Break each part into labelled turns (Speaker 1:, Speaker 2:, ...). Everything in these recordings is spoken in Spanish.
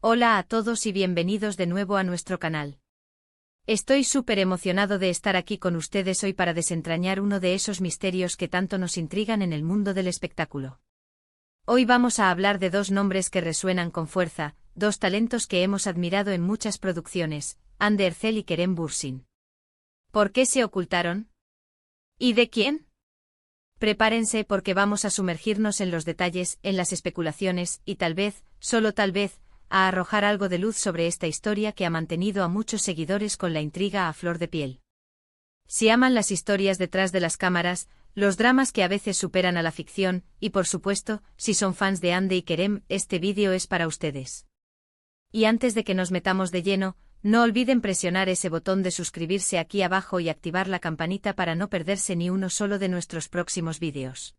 Speaker 1: Hola a todos y bienvenidos de nuevo a nuestro canal. Estoy súper emocionado de estar aquí con ustedes hoy para desentrañar uno de esos misterios que tanto nos intrigan en el mundo del espectáculo. Hoy vamos a hablar de dos nombres que resuenan con fuerza, dos talentos que hemos admirado en muchas producciones, Hande Erçel y Kerem Bürsin. ¿Por qué se ocultaron? ¿Y de quién? Prepárense porque vamos a sumergirnos en los detalles, en las especulaciones y tal vez, solo tal vez, a arrojar algo de luz sobre esta historia que ha mantenido a muchos seguidores con la intriga a flor de piel. Si aman las historias detrás de las cámaras, los dramas que a veces superan a la ficción, y por supuesto, si son fans de Hande y Kerem, este vídeo es para ustedes. Y antes de que nos metamos de lleno, no olviden presionar ese botón de suscribirse aquí abajo y activar la campanita para no perderse ni uno solo de nuestros próximos vídeos.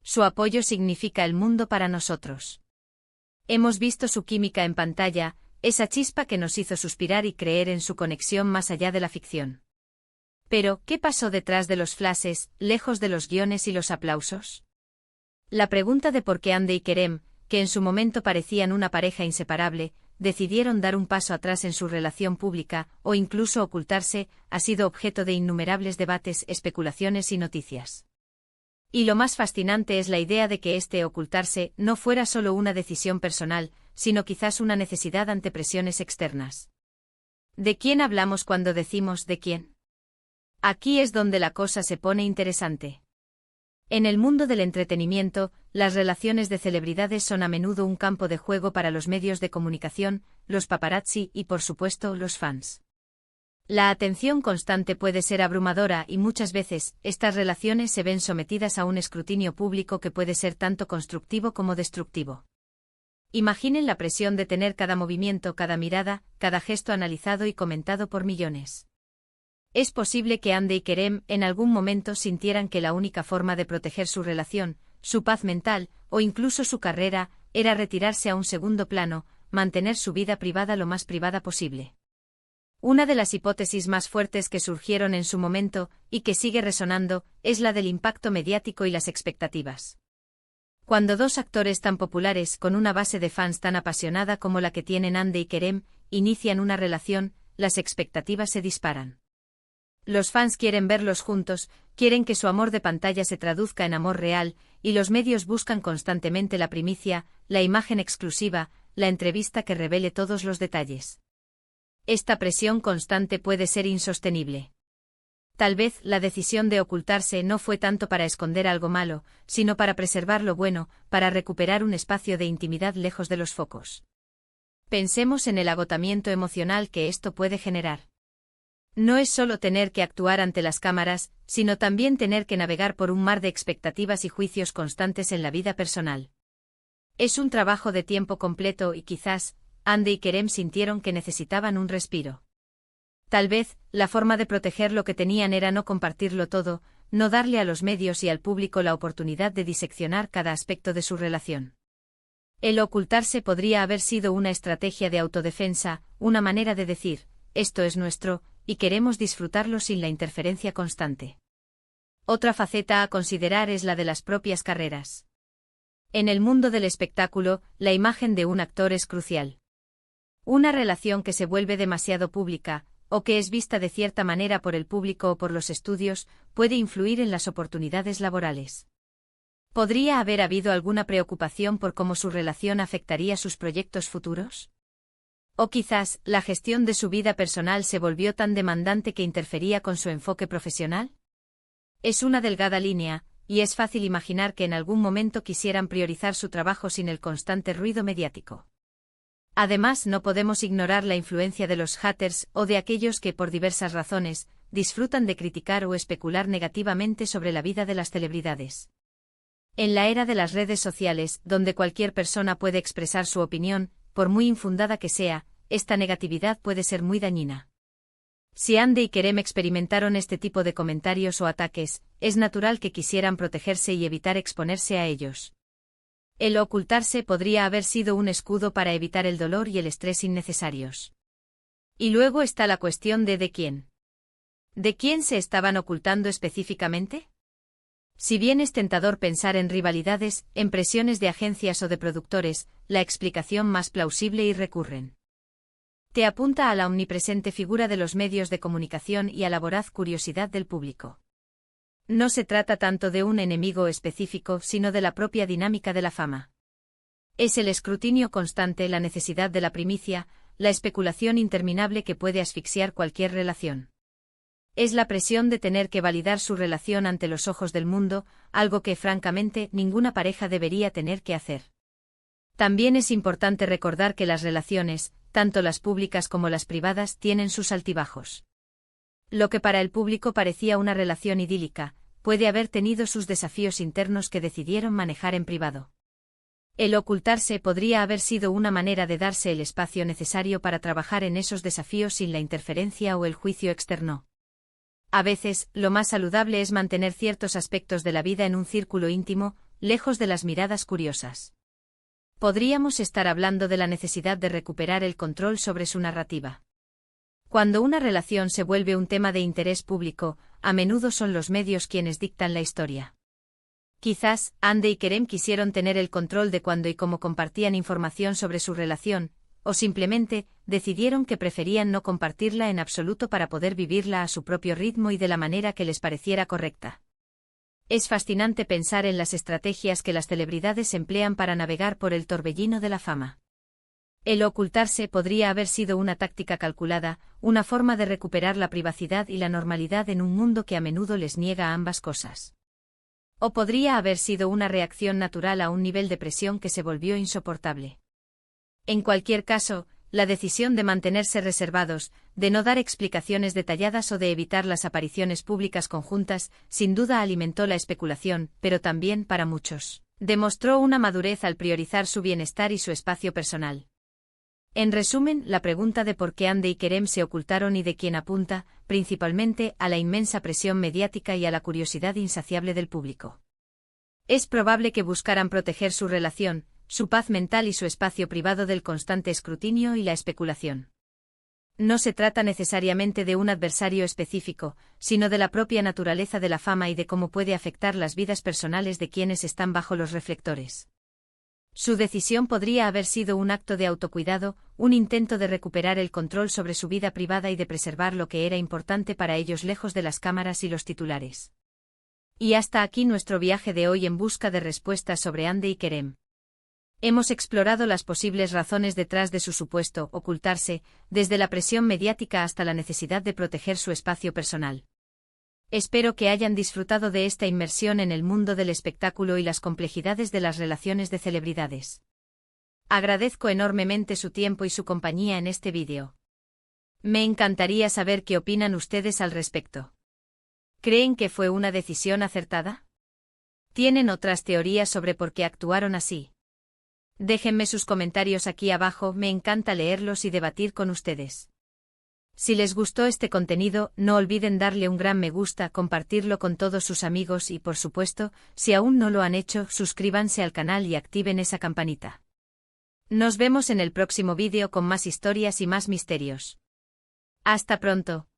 Speaker 1: Su apoyo significa el mundo para nosotros. Hemos visto su química en pantalla, esa chispa que nos hizo suspirar y creer en su conexión más allá de la ficción. Pero, ¿qué pasó detrás de los flashes, lejos de los guiones y los aplausos? La pregunta de por qué Hande y Kerem, que en su momento parecían una pareja inseparable, decidieron dar un paso atrás en su relación pública, o incluso ocultarse, ha sido objeto de innumerables debates, especulaciones y noticias. Y lo más fascinante es la idea de que este ocultarse no fuera solo una decisión personal, sino quizás una necesidad ante presiones externas. ¿De quién hablamos cuando decimos de quién? Aquí es donde la cosa se pone interesante. En el mundo del entretenimiento, las relaciones de celebridades son a menudo un campo de juego para los medios de comunicación, los paparazzi y por supuesto los fans. La atención constante puede ser abrumadora y muchas veces, estas relaciones se ven sometidas a un escrutinio público que puede ser tanto constructivo como destructivo. Imaginen la presión de tener cada movimiento, cada mirada, cada gesto analizado y comentado por millones. Es posible que Hande y Kerem en algún momento sintieran que la única forma de proteger su relación, su paz mental, o incluso su carrera, era retirarse a un segundo plano, mantener su vida privada lo más privada posible. Una de las hipótesis más fuertes que surgieron en su momento, y que sigue resonando, es la del impacto mediático y las expectativas. Cuando dos actores tan populares con una base de fans tan apasionada como la que tienen Hande y Kerem, inician una relación, las expectativas se disparan. Los fans quieren verlos juntos, quieren que su amor de pantalla se traduzca en amor real, y los medios buscan constantemente la primicia, la imagen exclusiva, la entrevista que revele todos los detalles. Esta presión constante puede ser insostenible. Tal vez la decisión de ocultarse no fue tanto para esconder algo malo, sino para preservar lo bueno, para recuperar un espacio de intimidad lejos de los focos. Pensemos en el agotamiento emocional que esto puede generar. No es solo tener que actuar ante las cámaras, sino también tener que navegar por un mar de expectativas y juicios constantes en la vida personal. Es un trabajo de tiempo completo y quizás, Hande y Kerem sintieron que necesitaban un respiro. Tal vez, la forma de proteger lo que tenían era no compartirlo todo, no darle a los medios y al público la oportunidad de diseccionar cada aspecto de su relación. El ocultarse podría haber sido una estrategia de autodefensa, una manera de decir, esto es nuestro, y queremos disfrutarlo sin la interferencia constante. Otra faceta a considerar es la de las propias carreras. En el mundo del espectáculo, la imagen de un actor es crucial. Una relación que se vuelve demasiado pública, o que es vista de cierta manera por el público o por los estudios, puede influir en las oportunidades laborales. ¿Podría haber habido alguna preocupación por cómo su relación afectaría sus proyectos futuros? O quizás, la gestión de su vida personal se volvió tan demandante que interfería con su enfoque profesional. Es una delgada línea, y es fácil imaginar que en algún momento quisieran priorizar su trabajo sin el constante ruido mediático. Además, no podemos ignorar la influencia de los haters o de aquellos que, por diversas razones, disfrutan de criticar o especular negativamente sobre la vida de las celebridades. En la era de las redes sociales, donde cualquier persona puede expresar su opinión, por muy infundada que sea, esta negatividad puede ser muy dañina. Si Hande y Kerem experimentaron este tipo de comentarios o ataques, es natural que quisieran protegerse y evitar exponerse a ellos. El ocultarse podría haber sido un escudo para evitar el dolor y el estrés innecesarios. Y luego está la cuestión de quién. ¿De quién se estaban ocultando específicamente? Si bien es tentador pensar en rivalidades, en presiones de agencias o de productores, la explicación más plausible y recurren. Te apunta a la omnipresente figura de los medios de comunicación y a la voraz curiosidad del público. No se trata tanto de un enemigo específico, sino de la propia dinámica de la fama. Es el escrutinio constante, la necesidad de la primicia, la especulación interminable que puede asfixiar cualquier relación. Es la presión de tener que validar su relación ante los ojos del mundo, algo que, francamente, ninguna pareja debería tener que hacer. También es importante recordar que las relaciones, tanto las públicas como las privadas, tienen sus altibajos. Lo que para el público parecía una relación idílica, puede haber tenido sus desafíos internos que decidieron manejar en privado. El ocultarse podría haber sido una manera de darse el espacio necesario para trabajar en esos desafíos sin la interferencia o el juicio externo. A veces, lo más saludable es mantener ciertos aspectos de la vida en un círculo íntimo, lejos de las miradas curiosas. Podríamos estar hablando de la necesidad de recuperar el control sobre su narrativa. Cuando una relación se vuelve un tema de interés público, a menudo son los medios quienes dictan la historia. Quizás, Andy y Kerem quisieron tener el control de cuándo y cómo compartían información sobre su relación, o simplemente, decidieron que preferían no compartirla en absoluto para poder vivirla a su propio ritmo y de la manera que les pareciera correcta. Es fascinante pensar en las estrategias que las celebridades emplean para navegar por el torbellino de la fama. El ocultarse podría haber sido una táctica calculada, una forma de recuperar la privacidad y la normalidad en un mundo que a menudo les niega ambas cosas. O podría haber sido una reacción natural a un nivel de presión que se volvió insoportable. En cualquier caso, la decisión de mantenerse reservados, de no dar explicaciones detalladas o de evitar las apariciones públicas conjuntas, sin duda alimentó la especulación, pero también, para muchos, demostró una madurez al priorizar su bienestar y su espacio personal. En resumen, la pregunta de por qué Andy y Kerem se ocultaron y de quién apunta, principalmente, a la inmensa presión mediática y a la curiosidad insaciable del público. Es probable que buscaran proteger su relación, su paz mental y su espacio privado del constante escrutinio y la especulación. No se trata necesariamente de un adversario específico, sino de la propia naturaleza de la fama y de cómo puede afectar las vidas personales de quienes están bajo los reflectores. Su decisión podría haber sido un acto de autocuidado, un intento de recuperar el control sobre su vida privada y de preservar lo que era importante para ellos lejos de las cámaras y los titulares. Y hasta aquí nuestro viaje de hoy en busca de respuestas sobre Andy y Kerem. Hemos explorado las posibles razones detrás de su supuesto ocultarse, desde la presión mediática hasta la necesidad de proteger su espacio personal. Espero que hayan disfrutado de esta inmersión en el mundo del espectáculo y las complejidades de las relaciones de celebridades. Agradezco enormemente su tiempo y su compañía en este vídeo. Me encantaría saber qué opinan ustedes al respecto. ¿Creen que fue una decisión acertada? ¿Tienen otras teorías sobre por qué actuaron así? Déjenme sus comentarios aquí abajo, me encanta leerlos y debatir con ustedes. Si les gustó este contenido, no olviden darle un gran me gusta, compartirlo con todos sus amigos y, por supuesto, si aún no lo han hecho, suscríbanse al canal y activen esa campanita. Nos vemos en el próximo vídeo con más historias y más misterios. Hasta pronto.